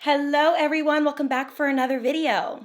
Hello everyone, welcome back for another video.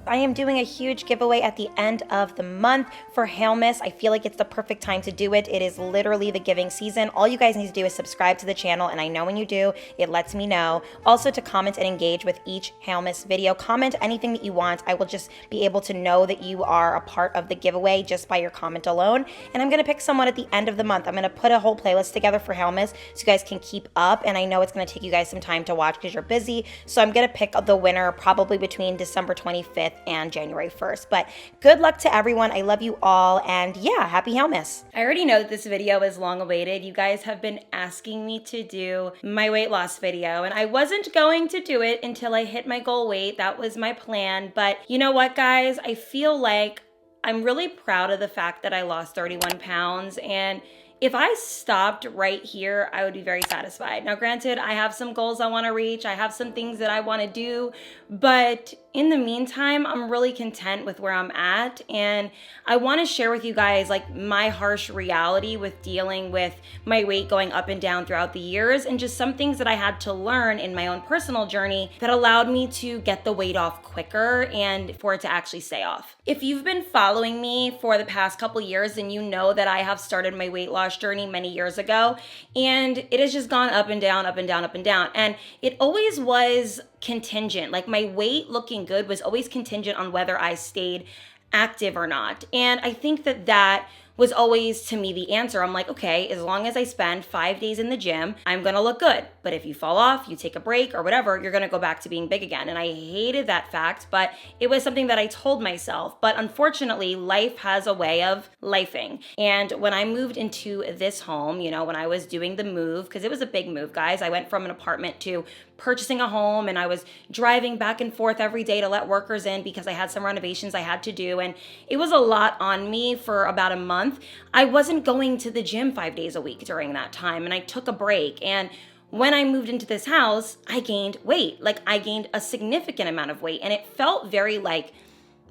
I am doing a huge giveaway at the end of the month for Hailey. I feel like it's the perfect time to do it. It is literally the giving season. All you guys need to do is subscribe to the channel, and I know when you do, it lets me know. Also to comment and engage with each Hailey video. Comment anything that you want. I will just be able to know that you are a part of the giveaway just by your comment alone. And I'm gonna pick someone at the end of the month. I'm gonna put a whole playlist together for Hailey so you guys can keep up. And I know it's gonna take you guys some time to watch because you're busy. So I'm gonna pick the winner probably between December 25th and January 1st. But good luck to everyone. I love you all. And yeah, happy Hailey. I already know that this video is long awaited. You guys have been asking me to do my weight loss video, and I wasn't going to do it until I hit my goal weight. That was my plan. But you know what, guys? I feel like I'm really proud of the fact that I lost 31 pounds, and if I stopped right here, I would be very satisfied. Now, granted, I have some goals I want to reach. I have some things that I want to do, but in the meantime, I'm really content with where I'm at. And I want to share with you guys like my harsh reality with dealing with my weight going up and down throughout the years, and just some things that I had to learn in my own personal journey that allowed me to get the weight off quicker and for it to actually stay off. If you've been following me for the past couple years, then you know that I have started my weight loss journey many years ago, and it has just gone up and down, up and down, up and down. And it always was contingent. Like my weight looking good was always contingent on whether I stayed active or not. And I think that was always to me the answer. I'm like, okay, as long as I spend 5 days in the gym, I'm gonna look good. But if you fall off, you take a break or whatever, you're gonna go back to being big again. And I hated that fact, but it was something that I told myself. But unfortunately, life has a way of lifing. And when I moved into this home, you know, when I was doing the move, because it was a big move, guys, I went from an apartment to purchasing a home, and I was driving back and forth every day to let workers in because I had some renovations I had to do, and it was a lot on me for about a month. I wasn't going to the gym 5 days a week during that time, and I took a break. And when I moved into this house, I gained weight. Like I gained a significant amount of weight, and it felt very like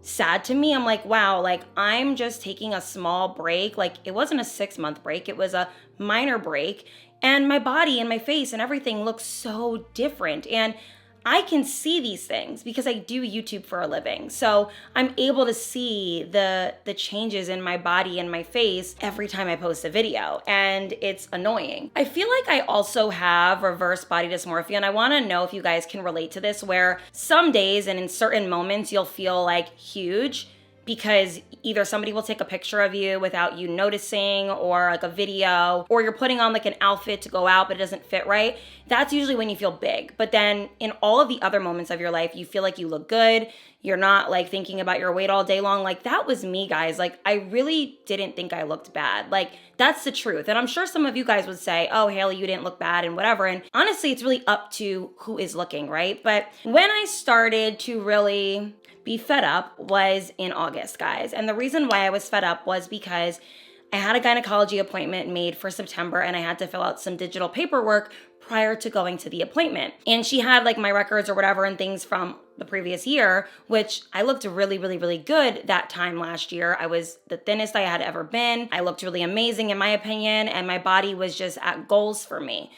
sad to me. I'm like, wow, like I'm just taking a small break. Like it wasn't a 6-month break, it was a minor break. And my body and my face and everything looks so different. And I can see these things because I do YouTube for a living. So I'm able to see the changes in my body and my face every time I post a video. And it's annoying. I feel like I also have reverse body dysmorphia. And I want to know if you guys can relate to this, where some days and in certain moments you'll feel like huge, because either somebody will take a picture of you without you noticing, or like a video, or you're putting on like an outfit to go out but it doesn't fit right. That's usually when you feel big. But then in all of the other moments of your life, you feel like you look good. You're not like thinking about your weight all day long. Like that was me, guys. Like I really didn't think I looked bad. Like that's the truth. And I'm sure some of you guys would say, oh, Hailey, you didn't look bad and whatever. And honestly, it's really up to who is looking, right? But when I started to really be fed up was in August, guys. And the reason why I was fed up was because I had a gynecology appointment made for September, and I had to fill out some digital paperwork prior to going to the appointment. And she had like my records or whatever and things from the previous year, which I looked really, really, really good that time last year. I was the thinnest I had ever been. I looked really amazing in my opinion, and my body was just at goals for me.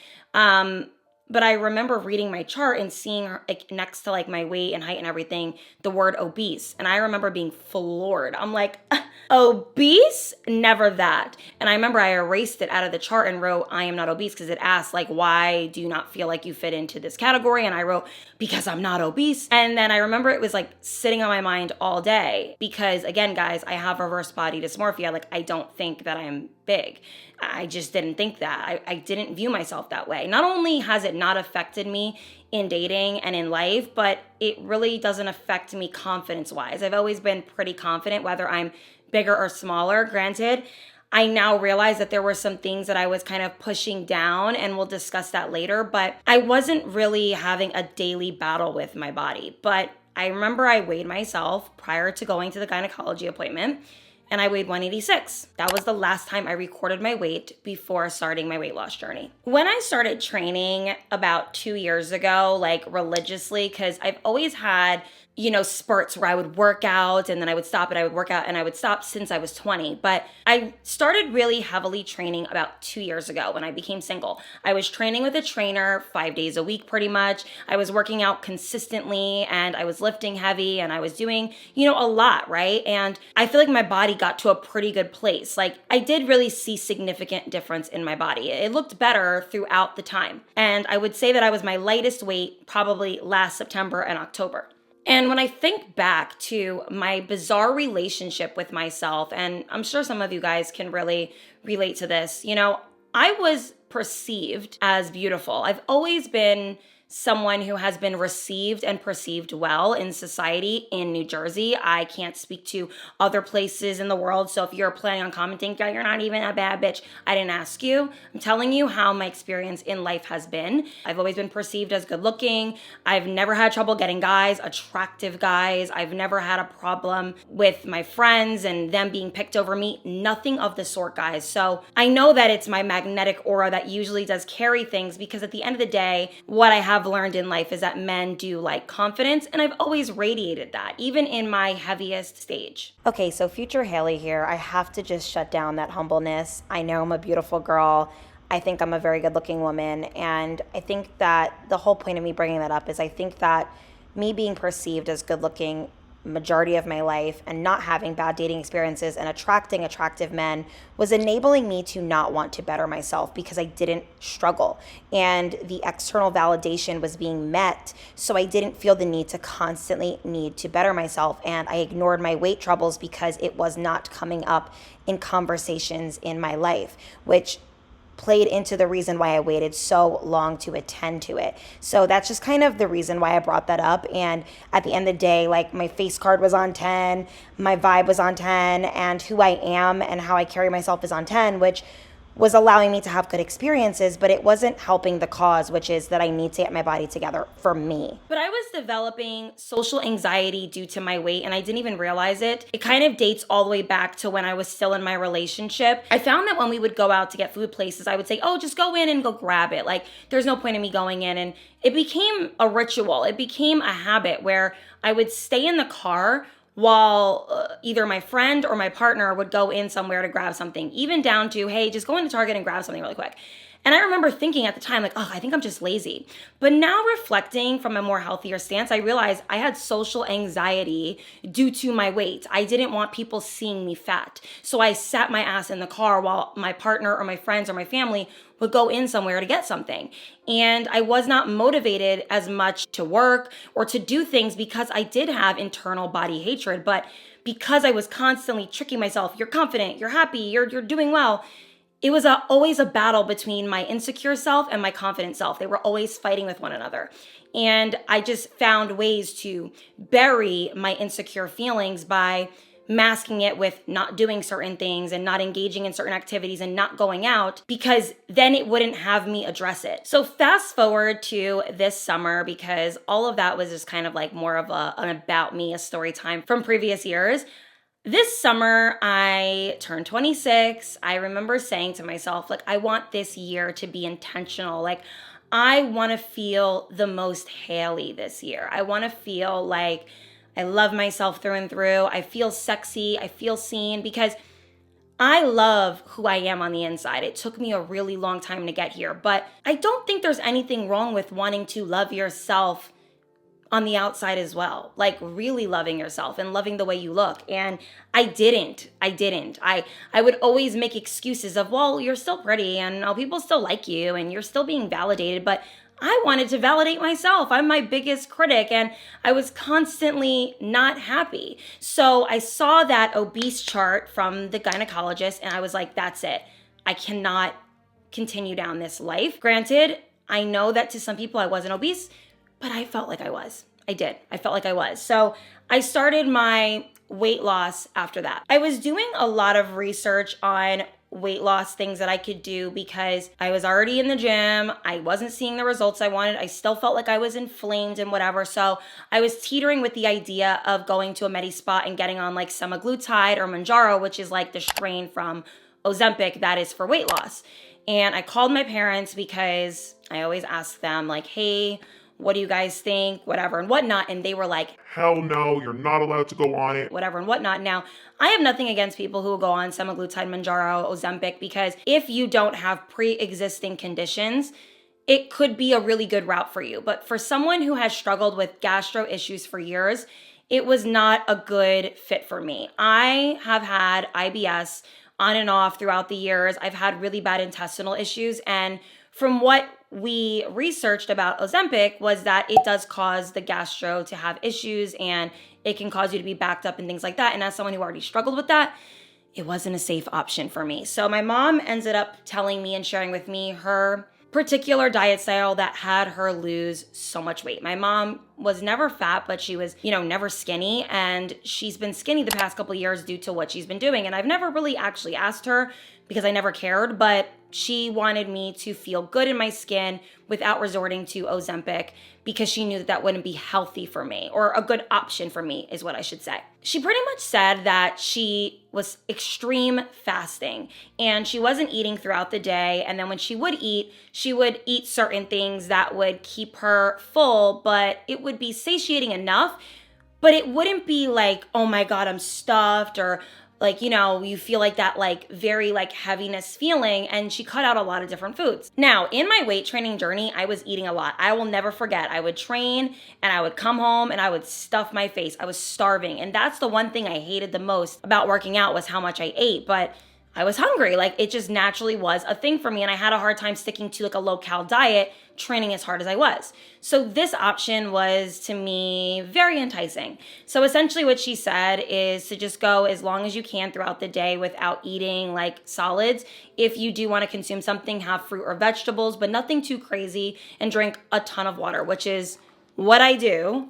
But I remember reading my chart and seeing like next to like my weight and height and everything, the word obese. And I remember being floored. I'm like, obese? Never that. And I remember I erased it out of the chart and wrote, I am not obese, because it asked like, why do you not feel like you fit into this category? And I wrote, because I'm not obese. And then I remember it was like sitting on my mind all day, because again, guys, I have reverse body dysmorphia. Like I don't think that I'm big. I just didn't think that. I didn't view myself that way. Not only has it not affected me in dating and in life, but it really doesn't affect me confidence-wise. I've always been pretty confident, whether I'm bigger or smaller. Granted, I now realize that there were some things that I was kind of pushing down, and we'll discuss that later, but I wasn't really having a daily battle with my body. But I remember I weighed myself prior to going to the gynecology appointment, and I weighed 186. That was the last time I recorded my weight before starting my weight loss journey. When I started training about 2 years ago, like religiously, because I've always had spurts where I would work out and then I would stop and I would work out and I would stop since I was 20. But I started really heavily training about 2 years ago when I became single. I was training with a trainer 5 days a week pretty much. I was working out consistently and I was lifting heavy and I was doing, a lot, right? And I feel like my body got to a pretty good place. Like I did really see significant difference in my body. It looked better throughout the time. And I would say that I was my lightest weight probably last September and October. And when I think back to my bizarre relationship with myself, and I'm sure some of you guys can really relate to this, I was perceived as beautiful. I've always been someone who has been received and perceived well in society in New Jersey. I can't speak to other places in the world. So if you're planning on commenting, "Girl, you're not even a bad bitch," I didn't ask you. I'm telling you how my experience in life has been. I've always been perceived as good looking. I've never had trouble getting guys, attractive guys. I've never had a problem with my friends and them being picked over me. Nothing of the sort, guys. So I know that it's my magnetic aura that usually does carry things, because at the end of the day, what I have learned in life is that men do like confidence, and I've always radiated that, even in my heaviest stage. Okay, so future Hailey here. I have to just shut down that humbleness. I know I'm a beautiful girl. I think I'm a very good looking woman. And I think that the whole point of me bringing that up is I think that me being perceived as good looking majority of my life and not having bad dating experiences and attracting attractive men was enabling me to not want to better myself, because I didn't struggle and the external validation was being met. So I didn't feel the need to constantly need to better myself, and I ignored my weight troubles because it was not coming up in conversations in my life, which played into the reason why I waited so long to attend to it. So that's just kind of the reason why I brought that up. And at the end of the day, like, my face card was on 10, my vibe was on 10, and who I am and how I carry myself is on 10, which was allowing me to have good experiences, but it wasn't helping the cause, which is that I need to get my body together for me. But I was developing social anxiety due to my weight, and I didn't even realize it. It kind of dates all the way back to when I was still in my relationship. I found that when we would go out to get food places, I would say, "Oh, just go in and go grab it." Like, there's no point in me going in. And it became a ritual. It became a habit where I would stay in the car while either my friend or my partner would go in somewhere to grab something, even down to, "Hey, just go into Target and grab something really quick." And I remember thinking at the time, like, "Oh, I think I'm just lazy." But now, reflecting from a more healthier stance, I realized I had social anxiety due to my weight. I didn't want people seeing me fat. So I sat my ass in the car while my partner or my friends or my family would go in somewhere to get something. And I was not motivated as much to work or to do things because I did have internal body hatred. But because I was constantly tricking myself, "You're confident, you're happy, you're doing well," it was always a battle between my insecure self and my confident self. They were always fighting with one another. And I just found ways to bury my insecure feelings by masking it with not doing certain things and not engaging in certain activities and not going out, because then it wouldn't have me address it. So fast forward to this summer, because all of that was just kind of like more of an about me, a story time from previous years. This summer, I turned 26. I remember saying to myself, like, I want this year to be intentional. Like, I want to feel the most Hailey this year. I want to feel like I love myself through and through. I feel sexy. I feel seen, because I love who I am on the inside. It took me a really long time to get here, but I don't think there's anything wrong with wanting to love yourself on the outside as well, like really loving yourself and loving the way you look. And I didn't. I would always make excuses of, "Well, you're still pretty and people still like you and you're still being validated." But I wanted to validate myself. I'm my biggest critic, and I was constantly not happy. So I saw that obese chart from the gynecologist, and I was like, that's it. I cannot continue down this life. Granted, I know that to some people I wasn't obese, but I felt like I was. I did. I felt like I was. So I started my weight loss after that. I was doing a lot of research on weight loss things that I could do because I was already in the gym. I wasn't seeing the results I wanted. I still felt like I was inflamed and whatever. So I was teetering with the idea of going to a Medi Spa and getting on like semaglutide or Manjaro, which is like the strain from Ozempic that is for weight loss. And I called my parents because I always ask them like, "Hey, what do you guys think, whatever and whatnot. And they were like, hell no, you're not allowed to go on it, whatever and whatnot. Now, I have nothing against people who will go on semaglutide, Mounjaro, Ozempic, because if you don't have pre-existing conditions, it could be a really good route for you. But for someone who has struggled with gastro issues for years, it was not a good fit for me. I have had IBS on and off throughout the years. I've had really bad intestinal issues. And from what we researched about Ozempic was that it does cause the gastro to have issues and it can cause you to be backed up and things like that. And as someone who already struggled with that, it wasn't a safe option for me. So my mom ended up telling me and sharing with me her particular diet style that had her lose so much weight. My mom was never fat, but she was, never skinny. And she's been skinny the past couple of years due to what she's been doing. And I've never really actually asked her because I never cared, but she wanted me to feel good in my skin without resorting to Ozempic because she knew that that wouldn't be healthy for me, or a good option for me is what I should say. She pretty much said that she was extreme fasting and she wasn't eating throughout the day. And then when she would eat certain things that would keep her full, but it would be satiating enough, but it wouldn't be like, oh my God, I'm stuffed, or like, you feel like that very heaviness feeling. And she cut out a lot of different foods. Now, in my weight training journey, I was eating a lot. I will never forget. I would train and I would come home and I would stuff my face. I was starving. And that's the one thing I hated the most about working out was how much I ate. But I was hungry. It just naturally was a thing for me. And I had a hard time sticking to a low-cal diet, training as hard as I was. So this option was to me very enticing. So essentially what she said is to just go as long as you can throughout the day without eating solids. If you do want to consume something, have fruit or vegetables, but nothing too crazy, and drink a ton of water, which is what I do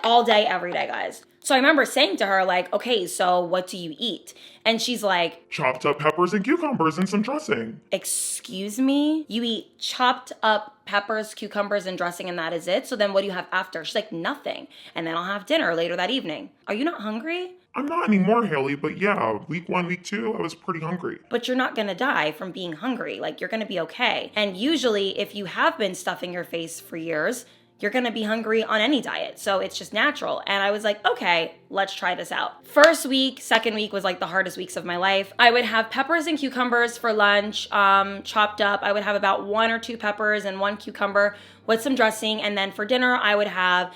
all day, every day, guys. So I remember saying to her, okay, so what do you eat? And she's like, chopped up peppers and cucumbers and some dressing. Excuse me? You eat chopped up peppers, cucumbers, and dressing, and that is it? So then what do you have after? She's like, nothing. And then I'll have dinner later that evening. Are you not hungry? I'm not anymore, Hailey, but yeah, week 1, week 2, I was pretty hungry. But you're not gonna die from being hungry. You're gonna be okay. And usually, if you have been stuffing your face for years, you're gonna be hungry on any diet. So it's just natural. And I was like, okay, let's try this out. First week, second week was the hardest weeks of my life. I would have peppers and cucumbers for lunch, chopped up. I would have about 1 or 2 peppers and 1 cucumber with some dressing. And then for dinner, I would have,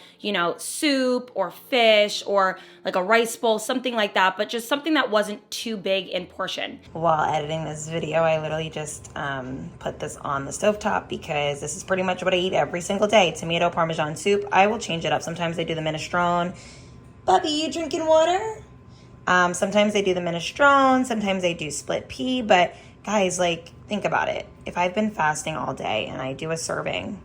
soup or fish or a rice bowl, something like that, but just something that wasn't too big in portion. While editing this video, I literally just put this on the stovetop because this is pretty much what I eat every single day. Tomato Parmesan soup. I will change it up. Sometimes I do the minestrone. Bubby, you drinking water? Sometimes I do the minestrone. Sometimes I do split pea. But guys, think about it. If I've been fasting all day and I do a serving,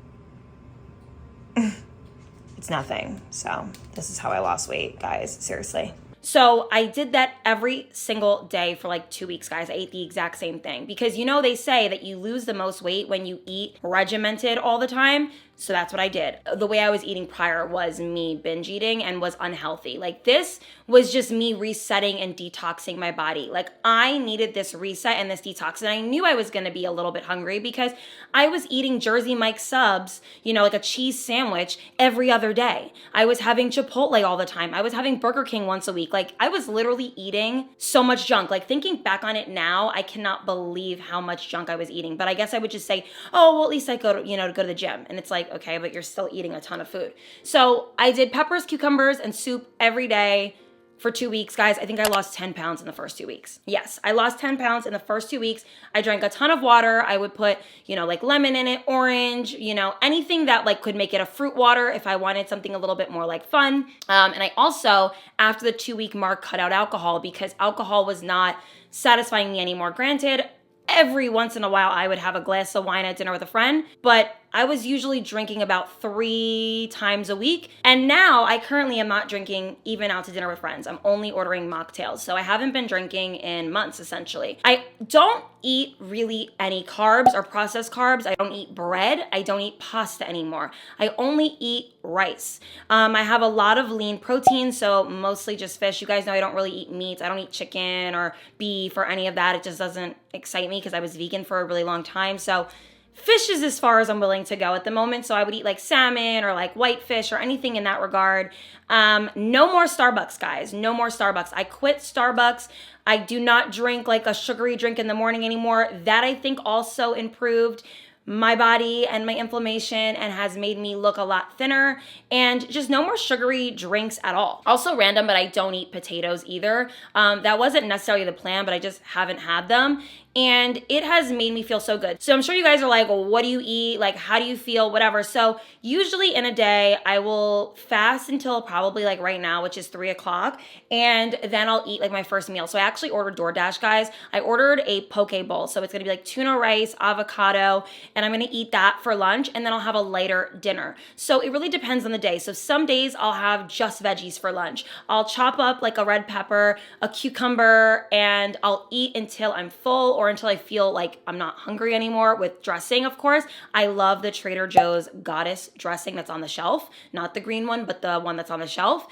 it's nothing. So this is how I lost weight, guys. Seriously. So I did that every single day for 2 weeks, guys. I ate the exact same thing because they say that you lose the most weight when you eat regimented all the time. So that's what I did. The way I was eating prior was me binge eating and was unhealthy. This was just me resetting and detoxing my body. I needed this reset and this detox. And I knew I was gonna be a little bit hungry because I was eating Jersey Mike subs, a cheese sandwich every other day. I was having Chipotle all the time. I was having Burger King once a week. I was literally eating so much junk. Thinking back on it now, I cannot believe how much junk I was eating. But I guess I would just say, oh, well, at least I go to, to go to the gym. And it's okay, but you're still eating a ton of food. So I did peppers, cucumbers, and soup every day for 2 weeks, guys. I think I lost 10 pounds in the first 2 weeks. Yes, I lost 10 pounds in the first 2 weeks. I drank a ton of water. I would put, lemon in it, orange, anything that could make it a fruit water if I wanted something a little bit more fun. And I also, after the 2-week mark, cut out alcohol because alcohol was not satisfying me anymore. Granted, every once in a while I would have a glass of wine at dinner with a friend, but I was usually drinking about 3 times a week. And now I currently am not drinking even out to dinner with friends. I'm only ordering mocktails. So I haven't been drinking in months, essentially. I don't eat really any carbs or processed carbs. I don't eat bread. I don't eat pasta anymore. I only eat rice. I have a lot of lean protein, so mostly just fish. You guys know I don't really eat meat. I don't eat chicken or beef or any of that. It just doesn't excite me because I was vegan for a really long time. So Fish is as far as I'm willing to go at the moment. So I would eat like salmon or like whitefish or anything in that regard. No more Starbucks, guys. No more Starbucks. I quit Starbucks. I do not drink like a sugary drink in the morning anymore. That I think also improved my body and my inflammation and has made me look a lot thinner, and just no more sugary drinks at all. Also random, but I don't eat potatoes either. That wasn't necessarily the plan, but I just haven't had them. And it has made me feel so good. So I'm sure you guys are like, well, what do you eat? Like, how do you feel? Whatever. So usually in a day, I will fast until probably like right now, which is 3 o'clock. And then I'll eat like my first meal. So I actually ordered DoorDash, guys. I ordered a poke bowl. So it's gonna be like tuna rice, avocado, and I'm gonna eat that for lunch. And then I'll have a lighter dinner. So it really depends on the day. So some days I'll have just veggies for lunch. I'll chop up like a red pepper, a cucumber, and I'll eat until I'm full or until I feel like I'm not hungry anymore, with dressing, of course. I love the Trader Joe's Goddess dressing that's on the shelf, not the green one, but the one that's on the shelf.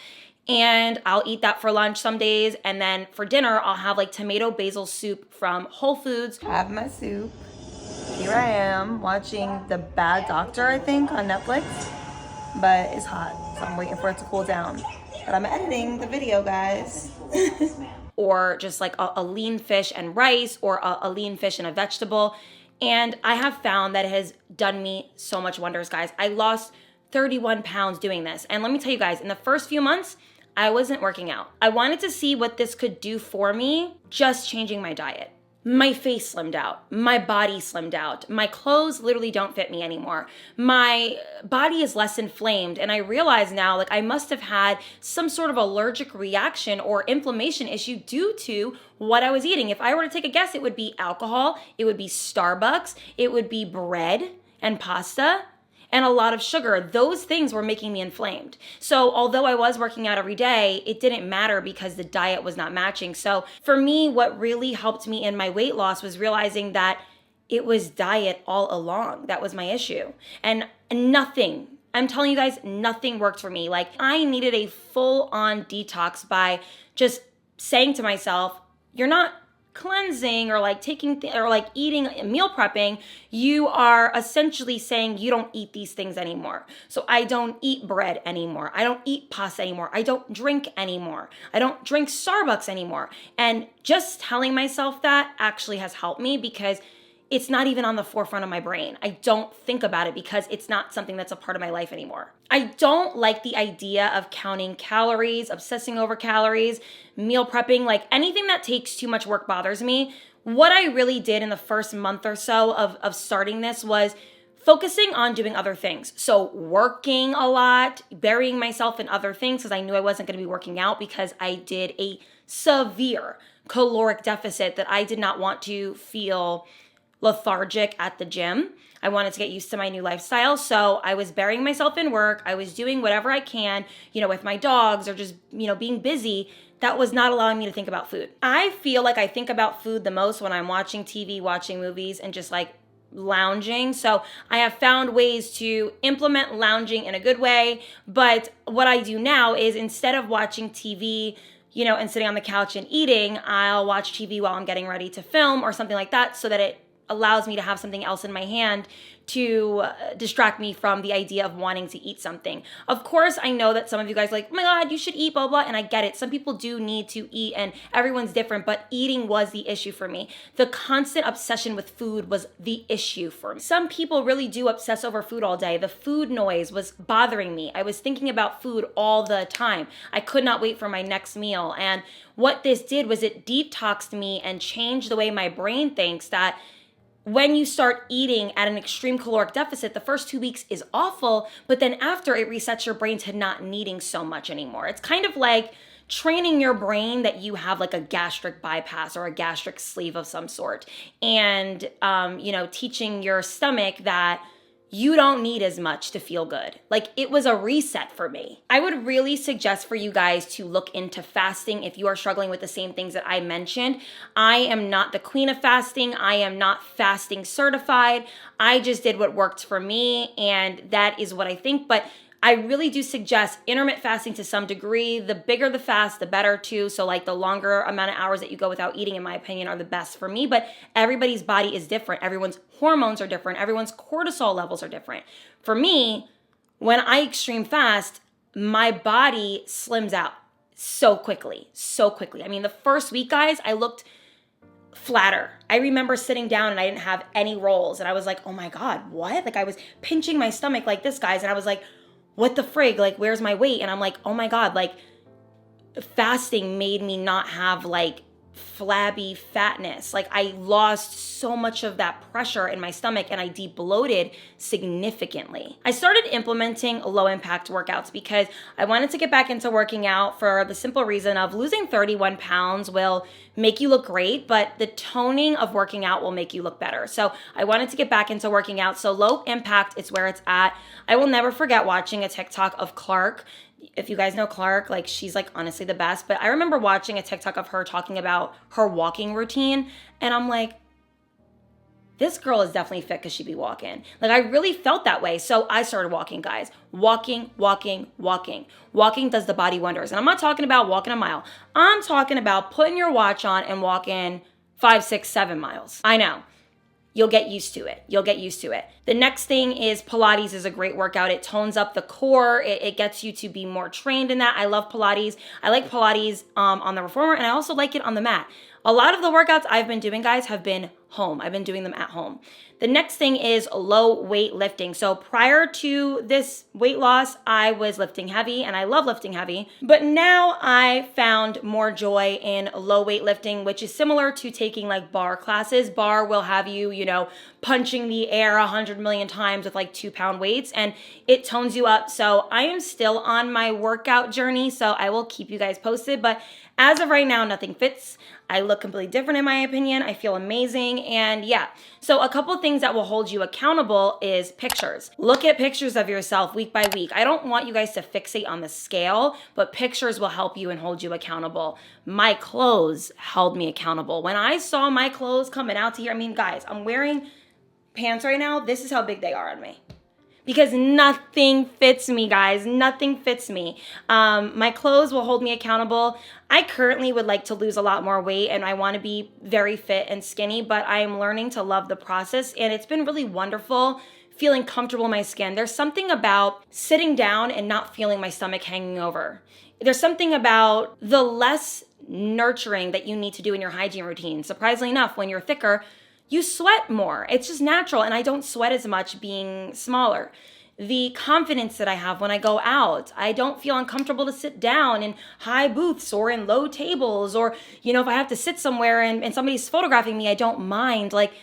And I'll eat that for lunch some days. And then for dinner, I'll have like tomato basil soup from Whole Foods. Have my soup. Here I am watching The Bad Doctor, I think, on Netflix, but it's hot, so I'm waiting for it to cool down. But I'm editing the video, guys. Or just like a lean fish and rice, or a lean fish and a vegetable. And I have found that it has done me so much wonders, guys. I lost 31 pounds doing this. And let me tell you guys, in the first few months, I wasn't working out. I wanted to see what this could do for me, just changing my diet. My face slimmed out. My body slimmed out. My clothes literally don't fit me anymore. My body is less inflamed. And I realize now, like, I must have had some sort of allergic reaction or inflammation issue due to what I was eating. If I were to take a guess, it would be alcohol, it would be Starbucks, it would be bread and pasta, and a lot of sugar. Those things were making me inflamed. So although I was working out every day, it didn't matter because the diet was not matching. So for me, what really helped me in my weight loss was realizing that it was diet all along. That was my issue. And nothing, I'm telling you guys, nothing worked for me. Like, I needed a full-on detox by just saying to myself, you're not cleansing or like or like eating, meal prepping. You are essentially saying you don't eat these things anymore. So I don't eat bread anymore. I don't eat pasta anymore. I don't drink anymore. I don't drink Starbucks anymore. And just telling myself that actually has helped me, because it's not even on the forefront of my brain. I don't think about it because it's not something that's a part of my life anymore. I don't like the idea of counting calories, obsessing over calories, meal prepping, like anything that takes too much work bothers me. What I really did in the first month or so of starting this was focusing on doing other things. So working a lot, burying myself in other things, because I knew I wasn't going to be working out because I did a severe caloric deficit that I did not want to feel lethargic at the gym. I wanted to get used to my new lifestyle. So I was burying myself in work. I was doing whatever I can, with my dogs, or just, being busy. That was not allowing me to think about food. I feel like I think about food the most when I'm watching TV, watching movies, and just like lounging. So I have found ways to implement lounging in a good way. But what I do now is, instead of watching TV, and sitting on the couch and eating, I'll watch TV while I'm getting ready to film or something like that, so that it allows me to have something else in my hand to distract me from the idea of wanting to eat something. Of course, I know that some of you guys are like, oh my God, you should eat, blah, blah, and I get it. Some people do need to eat, and everyone's different, but eating was the issue for me. The constant obsession with food was the issue for me. Some people really do obsess over food all day. The food noise was bothering me. I was thinking about food all the time. I could not wait for my next meal. And what this did was it detoxed me and changed the way my brain thinks, that when you start eating at an extreme caloric deficit, the first 2 weeks is awful, but then after, it resets your brain to not needing so much anymore. It's kind of like training your brain that you have like a gastric bypass or a gastric sleeve of some sort, and teaching your stomach that you don't need as much to feel good. Like, it was a reset for me. I would really suggest for you guys to look into fasting if you are struggling with the same things that I mentioned. I am not the queen of fasting. I am not fasting certified. I just did what worked for me, and that is what I think. But I really do suggest intermittent fasting to some degree. The bigger the fast, the better too. So like the longer amount of hours that you go without eating, in my opinion, are the best for me. But everybody's body is different. Everyone's hormones are different. Everyone's cortisol levels are different. For me, when I extreme fast, my body slims out so quickly, so quickly. I mean, the first week, guys, I looked flatter. I remember sitting down and I didn't have any rolls. And I was like, oh my God, what? Like I was pinching my stomach like this, guys. And I was like, what the frig? Like, where's my weight? And I'm like, oh my God, like fasting made me not have like flabby fatness. Like I lost so much of that pressure in my stomach and I de-bloated significantly. I started implementing low impact workouts because I wanted to get back into working out for the simple reason of losing 31 pounds will make you look great, but the toning of working out will make you look better. So I wanted to get back into working out. So low impact is where it's at. I will never forget watching a TikTok of Clark. If you guys know Clark, like she's like honestly the best. But I remember watching a TikTok of her talking about her walking routine. And I'm like, this girl is definitely fit because she be walking. Like I really felt that way. So I started walking, guys. Walking. Walking does the body wonders. And I'm not talking about walking a mile. I'm talking about putting your watch on and walking 5, 6, 7 miles. I know. You'll get used to it. The next thing is Pilates is a great workout. It tones up the core. It gets you to be more trained in that. I love Pilates. I like Pilates on the reformer, and I also like it on the mat. A lot of the workouts I've been doing, guys, have been home. I've been doing them at home. The next thing is low weight lifting. So prior to this weight loss, I was lifting heavy and I love lifting heavy. But now I found more joy in low weight lifting, which is similar to taking like bar classes. Bar will have you, punching the air 100 million times with like 2-pound weights and it tones you up. So I am still on my workout journey. So I will keep you guys posted. But as of right now, nothing fits. I look completely different in my opinion. I feel amazing. And yeah, so a couple things that will hold you accountable is pictures. Look at pictures of yourself week by week. I don't want you guys to fixate on the scale, but pictures will help you and hold you accountable. My clothes held me accountable. When I saw my clothes coming out to here, I mean, guys, I'm wearing pants right now. This is how big they are on me. Because nothing fits me, guys. Nothing fits me. My clothes will hold me accountable. I currently would like to lose a lot more weight and I want to be very fit and skinny, but I am learning to love the process and it's been really wonderful feeling comfortable in my skin. There's something about sitting down and not feeling my stomach hanging over. There's something about the less nurturing that you need to do in your hygiene routine. Surprisingly enough, when you're thicker, you sweat more. It's just natural, and I don't sweat as much being smaller. The confidence that I have when I go out, I don't feel uncomfortable to sit down in high booths or in low tables, or, if I have to sit somewhere and somebody's photographing me, I don't mind. Like,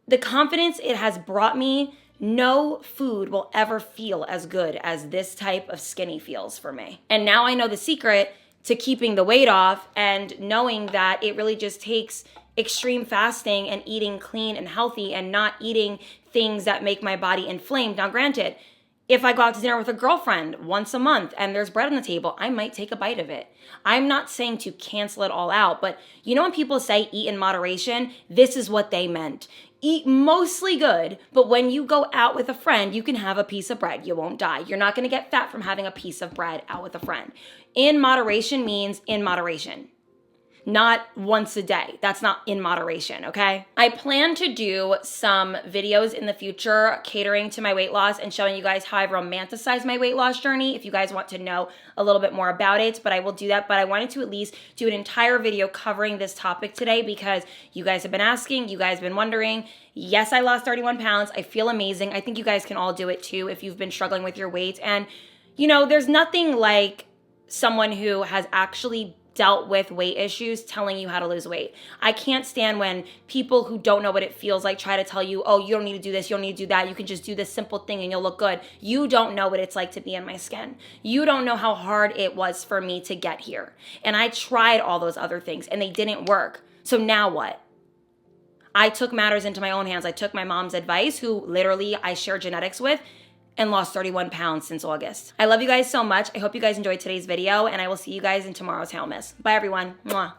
the confidence it has brought me, no food will ever feel as good as this type of skinny feels for me. And now I know the secret to keeping the weight off and knowing that it really just takes extreme fasting and eating clean and healthy and not eating things that make my body inflamed. Now, granted, if I go out to dinner with a girlfriend once a month and there's bread on the table, I might take a bite of it. I'm not saying to cancel it all out, but when people say eat in moderation, this is what they meant. Eat mostly good, but when you go out with a friend, you can have a piece of bread. You won't die. You're not going to get fat from having a piece of bread out with a friend. In moderation means in moderation. Not once a day. That's not in moderation, okay? I plan to do some videos in the future catering to my weight loss and showing you guys how I've romanticized my weight loss journey if you guys want to know a little bit more about it, but I will do that. But I wanted to at least do an entire video covering this topic today because you guys have been asking, you guys have been wondering. Yes, I lost 31 pounds. I feel amazing. I think you guys can all do it too if you've been struggling with your weight. And, there's nothing like someone who has actually dealt with weight issues telling you how to lose weight. I can't stand when people who don't know what it feels like try to tell you, oh, you don't need to do this, you don't need to do that, you can just do this simple thing and you'll look good. You don't know what it's like to be in my skin. You don't know how hard it was for me to get here. And I tried all those other things and they didn't work. So now what? I took matters into my own hands. I took my mom's advice, who literally I share genetics with, and lost 31 pounds since August. I love you guys so much. I hope you guys enjoyed today's video, and I will see you guys in tomorrow's Hail Miss. Bye, everyone. Mwah.